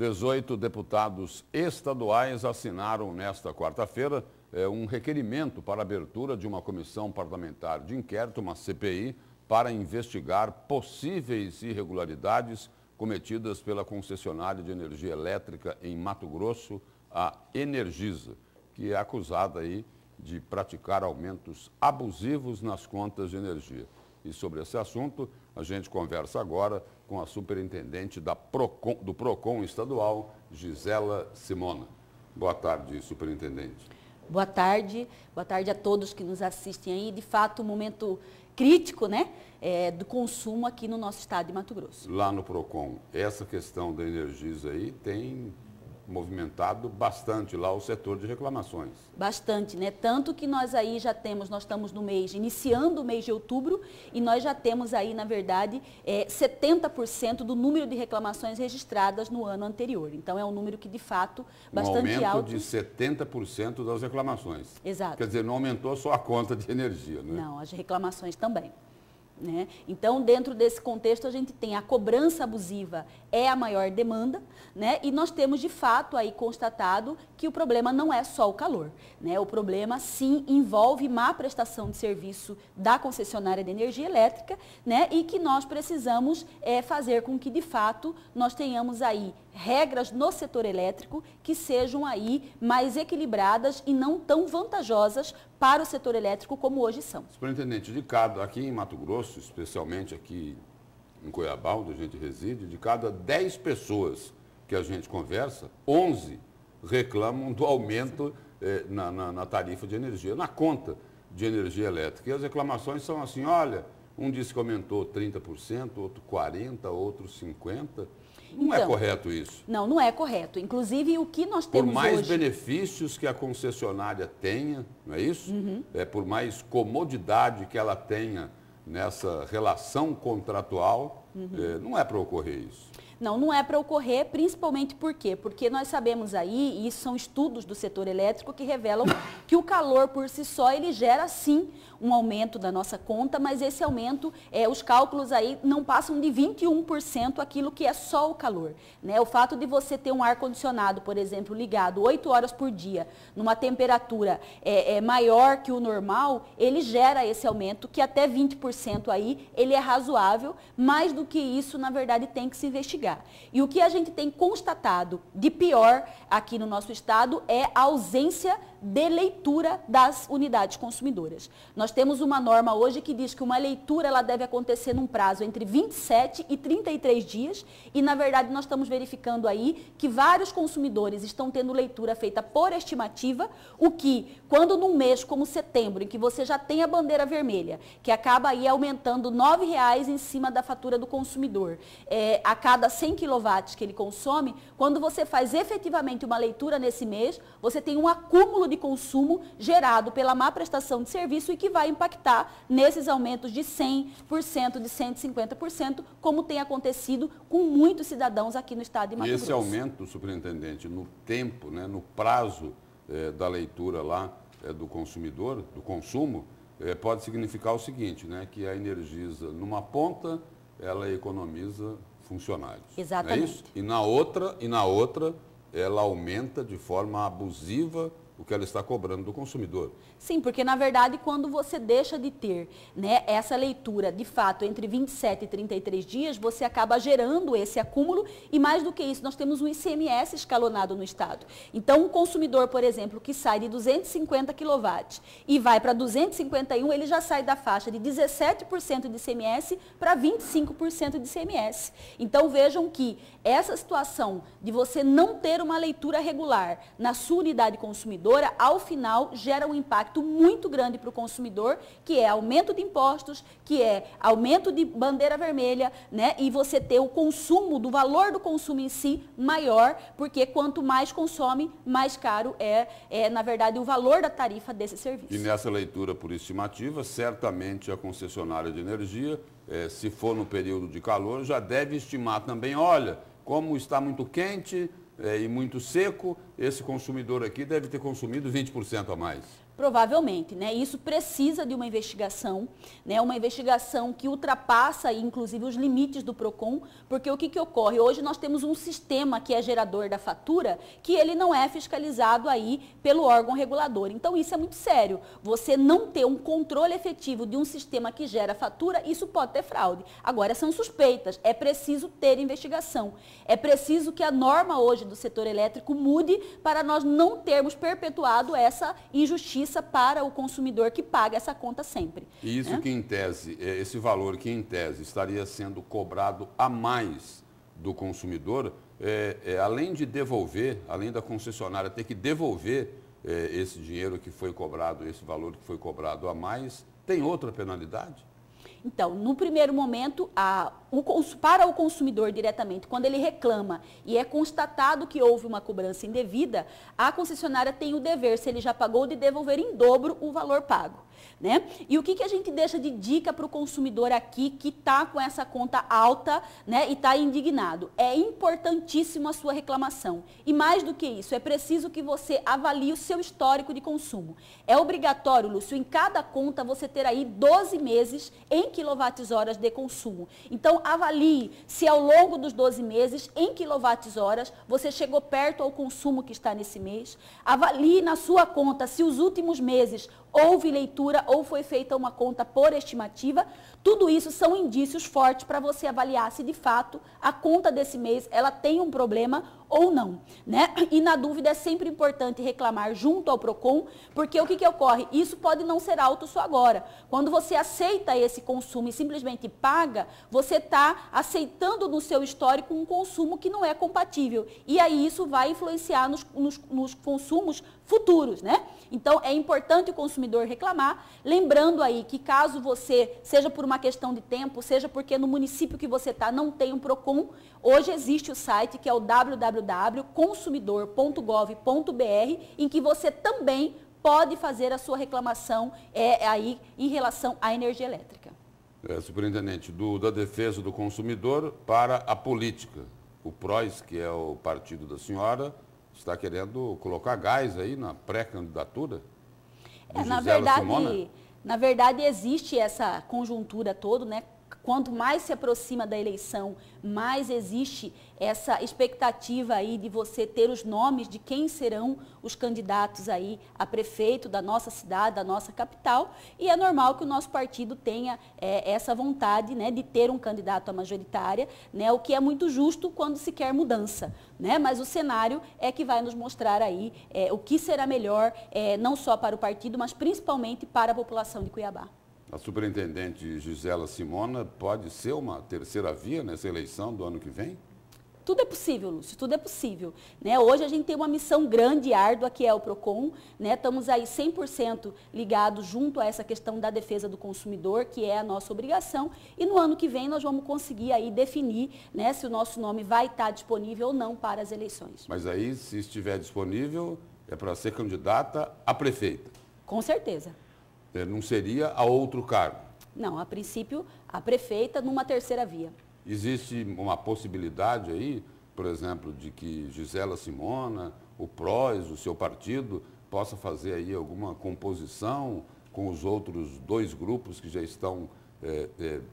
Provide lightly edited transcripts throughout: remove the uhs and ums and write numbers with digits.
18 deputados estaduais assinaram nesta quarta-feira um requerimento para a abertura de uma comissão parlamentar de inquérito, uma CPI, para investigar possíveis irregularidades cometidas pela concessionária de energia elétrica em Mato Grosso, a Energisa, que é acusada aí de praticar aumentos abusivos nas contas de energia. E sobre esse assunto, a gente conversa agora com a superintendente do PROCON estadual, Gisela Simona. Boa tarde, superintendente. Boa tarde a todos que nos assistem aí. De fato, um momento crítico, né, do consumo aqui no nosso estado de Mato Grosso. Lá no PROCON, essa questão da Energisa aí tem movimentado bastante lá o setor de reclamações. Bastante, né? Tanto que nós aí já temos, nós estamos no mês, iniciando o mês de outubro, e nós já temos aí, na verdade, 70% do número de reclamações registradas no ano anterior. Então, é um número que, de fato, bastante alto. Um aumento de 70% das reclamações. Exato. Quer dizer, não aumentou só a conta de energia, né? Não, as reclamações também. Né? Então, dentro desse contexto, a gente tem a cobrança abusiva é a maior demanda, né? E nós temos, de fato, aí constatado que o problema não é só o calor, né? O problema, sim, envolve má prestação de serviço da concessionária de energia elétrica, né? E que nós precisamos fazer com que, de fato, nós tenhamos aí regras no setor elétrico que sejam aí mais equilibradas e não tão vantajosas para o setor elétrico como hoje são. Superintendente, aqui em Mato Grosso, especialmente aqui em Cuiabá, onde a gente reside, de cada 10 pessoas que a gente conversa, 11 reclamam do aumento na tarifa de energia, na conta de energia elétrica. E as reclamações são assim, olha, um disse que aumentou 30%, outro 40%, outro 50%. Não é correto isso? Não, não é correto. Inclusive, o que nós temos hoje... Por mais benefícios que a concessionária tenha, não é isso? Uhum. Por mais comodidade que ela tenha nessa relação contratual, não é para ocorrer isso. Não, não é para ocorrer, principalmente por quê? Porque nós sabemos aí, e isso são estudos do setor elétrico que revelam que o calor por si só, ele gera sim um aumento da nossa conta, mas esse aumento, os cálculos aí não passam de 21% aquilo que é só o calor, né? O fato de você ter um ar-condicionado, por exemplo, ligado 8 horas por dia, numa temperatura maior que o normal, ele gera esse aumento que até 20% aí, ele é razoável, mais do que isso, na verdade, tem que se investigar. E o que a gente tem constatado de pior aqui no nosso estado é a ausência de leitura das unidades consumidoras. Nós temos uma norma hoje que diz que uma leitura ela deve acontecer num prazo entre 27 e 33 dias e, na verdade, nós estamos verificando aí que vários consumidores estão tendo leitura feita por estimativa, o que, quando num mês como setembro, em que você já tem a bandeira vermelha, que acaba aí aumentando R$ 9,00 em cima da fatura do consumidor, a cada 100 quilowatts que ele consome, quando você faz efetivamente uma leitura nesse mês, você tem um acúmulo de consumo gerado pela má prestação de serviço e que vai impactar nesses aumentos de 100%, de 150%, como tem acontecido com muitos cidadãos aqui no estado de Mato Grosso. E esse aumento, superintendente, no tempo, né, no prazo da leitura lá do consumidor, do consumo, pode significar o seguinte, né, que a Energisa, numa ponta, ela economiza funcionários. Exatamente. É isso? E na outra, ela aumenta de forma abusiva o que ela está cobrando do consumidor. Sim, porque na verdade quando você deixa de ter, né, essa leitura de fato entre 27 e 33 dias, você acaba gerando esse acúmulo e mais do que isso, nós temos um ICMS escalonado no estado. Então, um consumidor, por exemplo, que sai de 250 kW e vai para 251, ele já sai da faixa de 17% de ICMS para 25% de ICMS. Então, vejam que essa situação de você não ter uma leitura regular na sua unidade consumidora, ao final, gera um impacto muito grande para o consumidor, que é aumento de impostos, que é aumento de bandeira vermelha, né? E você ter o consumo, do valor do consumo em si, maior, porque quanto mais consome, mais caro na verdade, o valor da tarifa desse serviço. E nessa leitura por estimativa, certamente a concessionária de energia, se for no período de calor, já deve estimar também, olha, como está muito quente e muito seco, esse consumidor aqui deve ter consumido 20% a mais. Provavelmente, né? Isso precisa de uma investigação, né? Uma investigação que ultrapassa, inclusive, os limites do PROCON, porque o que ocorre? Hoje nós temos um sistema que é gerador da fatura, que ele não é fiscalizado aí pelo órgão regulador. Então, isso é muito sério. Você não ter um controle efetivo de um sistema que gera fatura, isso pode ter fraude. Agora, são suspeitas, é preciso ter investigação. É preciso que a norma hoje do setor elétrico mude para nós não termos perpetuado essa injustiça para o consumidor que paga essa conta sempre. E isso que em tese, esse valor que em tese estaria sendo cobrado a mais do consumidor, além de devolver, além da concessionária ter que devolver esse dinheiro que foi cobrado, esse valor que foi cobrado a mais, tem outra penalidade? Então, no primeiro momento, para o consumidor diretamente, quando ele reclama e é constatado que houve uma cobrança indevida, a concessionária tem o dever, se ele já pagou, de devolver em dobro o valor pago. Né? E o que a gente deixa de dica para o consumidor aqui que está com essa conta alta, né, e está indignado? É importantíssimo a sua reclamação. E mais do que isso, é preciso que você avalie o seu histórico de consumo. É obrigatório, Lúcio, em cada conta você ter aí 12 meses em quilowatts-horas de consumo. Então, avalie se ao longo dos 12 meses, em quilowatts-horas, você chegou perto ao consumo que está nesse mês. Avalie na sua conta se os últimos meses houve leitura ou foi feita uma conta por estimativa. Tudo isso são indícios fortes para você avaliar se de fato a conta desse mês ela tem um problema ou não, né? E na dúvida é sempre importante reclamar junto ao PROCON, porque o que ocorre? Isso pode não ser alto só agora. Quando você aceita esse consumo e simplesmente paga, você está aceitando no seu histórico um consumo que não é compatível. E aí isso vai influenciar nos consumos futuros, né? Então é importante o consumidor reclamar, lembrando aí que caso você, seja por uma questão de tempo, seja porque no município que você está não tem um PROCON, hoje existe o site que é o www.consumidor.gov.br, em que você também pode fazer a sua reclamação aí em relação à energia elétrica. Superintendente, da defesa do consumidor para a política. O PROS, que é o partido da senhora, está querendo colocar gás aí na pré-candidatura? Na verdade, existe essa conjuntura toda, né? Quanto mais se aproxima da eleição, mais existe essa expectativa aí de você ter os nomes de quem serão os candidatos aí a prefeito da nossa cidade, da nossa capital, e é normal que o nosso partido tenha essa vontade, né, de ter um candidato à majoritária, né, o que é muito justo quando se quer mudança, né, mas o cenário é que vai nos mostrar aí o que será melhor, não só para o partido, mas principalmente para a população de Cuiabá. A superintendente Gisela Simona pode ser uma terceira via nessa eleição do ano que vem? Tudo é possível, Lúcio, tudo é possível. Né? Hoje a gente tem uma missão grande e árdua, que é o PROCON. Né? Estamos aí 100% ligados junto a essa questão da defesa do consumidor, que é a nossa obrigação. E no ano que vem nós vamos conseguir aí definir, né, se o nosso nome vai estar disponível ou não para as eleições. Mas aí, se estiver disponível, é para ser candidata a prefeita? Com certeza. Não seria a outro cargo? Não, a princípio, a prefeita numa terceira via. Existe uma possibilidade aí, por exemplo, de que Gisela Simona, o PROS, o seu partido, possa fazer aí alguma composição com os outros dois grupos que já estão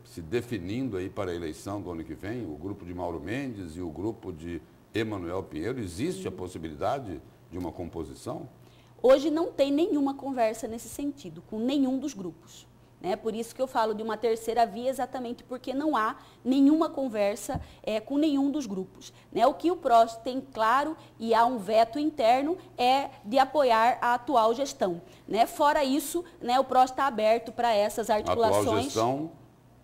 se definindo aí para a eleição do ano que vem, o grupo de Mauro Mendes e o grupo de Emanuel Pinheiro? Existe a possibilidade de uma composição? Hoje não tem nenhuma conversa nesse sentido, com nenhum dos grupos. Né? Por isso que eu falo de uma terceira via, exatamente porque não há nenhuma conversa com nenhum dos grupos. Né? O que o PROS tem claro, e há um veto interno, é de apoiar a atual gestão. Né? Fora isso, né, o PROS está aberto para essas articulações. A atual gestão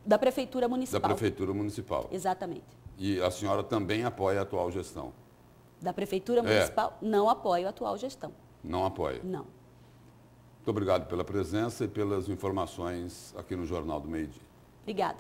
da Prefeitura Municipal. Da Prefeitura Municipal. Exatamente. E a senhora também apoia a atual gestão? Da Prefeitura Municipal, não apoio a atual gestão. Não apoia? Não. Muito obrigado pela presença e pelas informações aqui no Jornal do Meio-Dia. Obrigada.